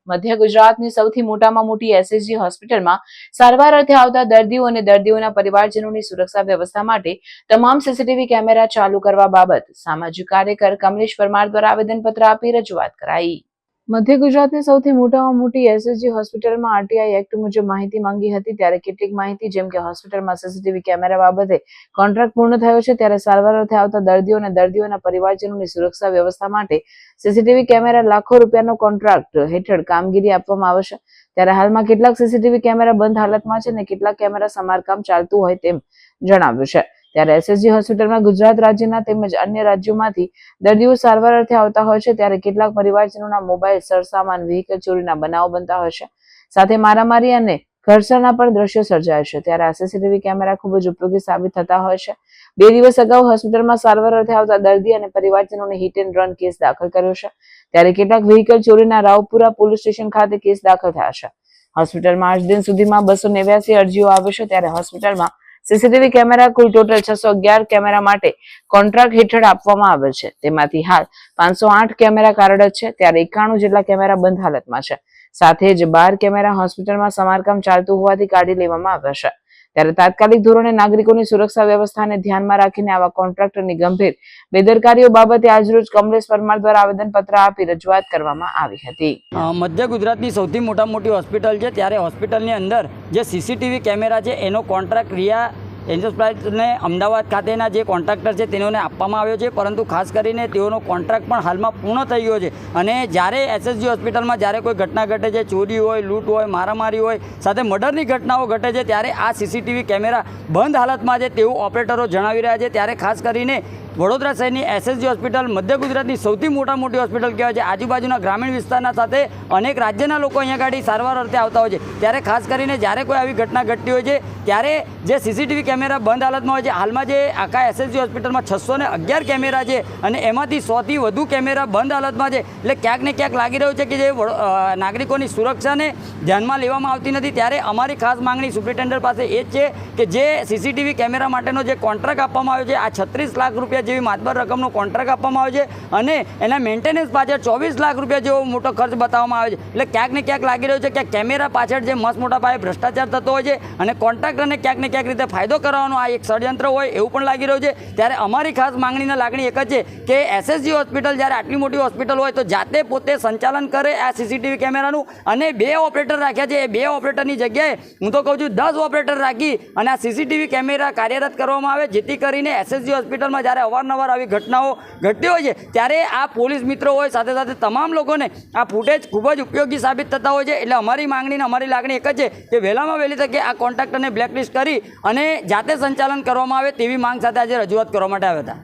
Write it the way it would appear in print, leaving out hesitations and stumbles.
મધ્ય ગુજરાતની સૌથી મોટામાં મોટી એસએસજી હોસ્પિટલમાં સારવાર અર્થે આવતા દર્દીઓ અને દર્દીઓના પરિવારજનોની સુરક્ષા વ્યવસ્થા માટે તમામ સીસીટીવી કેમેરા ચાલુ કરવા બાબત સામાજિક કાર્યકર કમલેશ પરમાર દ્વારા આવેદનપત્ર આપી રજૂઆત કરાઈ। મધ્ય ગુજરાતની સૌથી મોટામાં મોટી એસએસજી હોસ્પિટલમાં આરટીઆઈ એક્ટ મુજબ માહિતી માંગી હતી, ત્યારે કેટલીક માહિતી જેમ કે હોસ્પિટલમાં સીસીટીવી કેમેરા બાબતે કોન્ટ્રાક્ટ પૂર્ણ થયો છે, ત્યારે સારવાર અર્થે આવતા દર્દીઓ અને દર્દીઓના પરિવારજનોની સુરક્ષા વ્યવસ્થા માટે સીસીટીવી કેમેરા લાખો રૂપિયાનો કોન્ટ્રાક્ટ હેઠળ કામગીરી આપવામાં આવશે। ત્યારે હાલમાં કેટલાક સીસીટીવી કેમેરા બંધ હાલતમાં છે અને કેટલાક કેમેરા સમારકામ ચાલતું હોય તેમ જણાવ્યું છે। ત્યારે એસએસજી હોસ્પિટલમાં ગુજરાત રાજ્યના તેમજ અન્ય રાજ્યોમાંથી દર્દીઓ સારવાર અર્થે આવતા હોય છે, ત્યારે કેટલાક પરિવારજનોના મોબાઈલ, સરસામાન, વ્હીકલ ચોરીના બનાવો બનતા હોય છે, સાથે મારામારી અને ઘર્ષણના પણ દ્રશ્યો સર્જાય છે। ત્યારે આ સીસીટીવી કેમેરા ખૂબ જ ઉપયોગી સાબિત થતા હોય છે। 2 દિવસ અગાઉ હોસ્પિટલમાં સારવાર અર્થે આવતા દર્દી અને પરિવારજનોને હિટ એન્ડ રન કેસ દાખલ કર્યો છે, ત્યારે કેટલાક વ્હીકલ ચોરીના રાવપુરા પોલીસ સ્ટેશન ખાતે કેસ દાખલ થયા છે। હોસ્પિટલમાં આજ દિન સુધીમાં 289 અરજીઓ આવી છે, ત્યારે હોસ્પિટલમાં સીસીટીવી કેમેરા કુલ ટોટલ 611 કેમેરા માટે કોન્ટ્રાક્ટ હેઠળ આપવામાં આવે છે, તેમાંથી હાલ 508 કેમેરા કાર્યરત છે, ત્યારે 91 જેટલા કેમેરા બંધ હાલતમાં છે, સાથે જ 12 કેમેરા હોસ્પિટલમાં સમારકામ ચાલતું હોવાથી કાઢી લેવામાં આવ્યા છે। ત્યારે તાત્કાલિક ધોરણે નાગરિકોની સુરક્ષા વ્યવસ્થાને ધ્યાનમાં રાખીને આવા કોન્ટ્રાક્ટરની ગંભીર બેદરકારીઓ બાબતે આજરોજ કમલેશ પરમાર દ્વારા આવેદનપત્ર આપી રજૂઆત કરવામાં આવી હતી। મધ્ય ગુજરાતની સૌથી મોટી હોસ્પિટલ છે, ત્યારે હોસ્પિટલની અંદર જે સીસીટીવી કેમેરા છે એનો કોન્ટ્રાક્ટ રિયા એન્ટરપ્રાઇઝને અમદાવાદ ખાતેના જે કોન્ટ્રાક્ટર છે તેઓને આપવામાં આવ્યો છે, પરંતુ ખાસ કરીને તેઓનો કોન્ટ્રાક્ટ પણ હાલમાં પૂર્ણ થઈ ગયો છે અને જ્યારે એસએસજી હોસ્પિટલમાં જ્યારે કોઈ ઘટના ઘટે છે, ચોરી હોય, લૂંટ હોય, મારામારી હોય, સાથે મર્ડરની ઘટનાઓ ઘટે છે, ત્યારે આ સીસીટીવી કેમેરા બંધ હાલતમાં છે તેવું ઓપરેટરો જણાવી રહ્યા છે। ત્યારે ખાસ કરીને વડોદરા શહેરની એસએસજી હોસ્પિટલ મધ્ય ગુજરાતની સૌથી મોટી હોસ્પિટલ કહેવાય છે। આજુબાજુના ગ્રામીણ વિસ્તારના સાથે અનેક રાજ્યના લોકો અહીંયા ગાડી સારવાર અર્થે આવતા હોય છે, ત્યારે ખાસ કરીને જ્યારે કોઈ આવી ઘટના ઘટતી હોય છે ત્યારે જે સીસીટીવી કેમેરા બંધ હાલતમાં હોય છે, હાલમાં જે આખા એસએસજી હોસ્પિટલમાં 611 કેમેરા છે અને એમાંથી 100થી વધુ કેમેરા બંધ હાલતમાં છે, એટલે ક્યાંક ને ક્યાંક લાગી રહ્યું છે કે જે નાગરિકોની સુરક્ષાને ધ્યાનમાં લેવામાં આવતી નથી। ત્યારે અમારી ખાસ માંગણી સુપ્રિન્ટેન્ડન્ટ પાસે એ જ છે કે જે સીસીટીવી કેમેરા માટેનો જે કોન્ટ્રાક્ટ આપવામાં આવ્યો છે, આ 36 લાખ રૂપિયા જેવી માતબર રકમનો કોન્ટ્રાક્ટ આપવામાં આવે છે અને એના મેન્ટેનન્સ પાછળ 24 લાખ રૂપિયા જેવો મોટો ખર્ચ બતાવવામાં આવે છે, એટલે ક્યાંક ને ક્યાંક લાગી રહ્યું છે કે કેમેરા પાછળ જે મસ્ત મોટા પાયે ભ્રષ્ટાચાર થતો હોય છે અને કોન્ટ્રાક્ટરને ક્યાંક ને ક્યાંક રીતે ફાયદો કરવાનો આ એક ષડયંત્ર હોય એવું પણ લાગી રહ્યું છે। ત્યારે અમારી ખાસ માંગણીના લાગણી એક જ છે કે એસએસજી હોસ્પિટલ જ્યારે આટલી મોટી હોસ્પિટલ હોય તો જાતે પોતે સંચાલન કરે આ સીસીટીવી કેમેરાનું, અને 2 ઓપરેટર રાખ્યા છે, એ 2 ઓપરેટરની જગ્યાએ હું તો કહું છું 10 ઓપરેટર રાખી અને આ સીસીટીવી કેમેરા કાર્યરત કરવામાં આવે, જેથી કરીને એસએસજી હોસ્પિટલમાં જ્યારે અવારનવાર આવી ઘટનાઓ ઘટતી હોય છે ત્યારે આ પોલીસ મિત્રો હોય, સાથે સાથે તમામ લોકોને આ ફૂટેજ ખૂબ જ ઉપયોગી સાબિત થતા હોય છે। એટલે અમારી માંગણીને અમારી લાગણી એક જ છે કે વહેલામાં વહેલી તકે આ કોન્ટ્રાક્ટરને બ્લેકલિસ્ટ કરી અને જાતે સંચાલન કરવામાં આવે તેવી માંગ સાથે આજે રજૂઆત કરવા માટે આવ્યા હતા।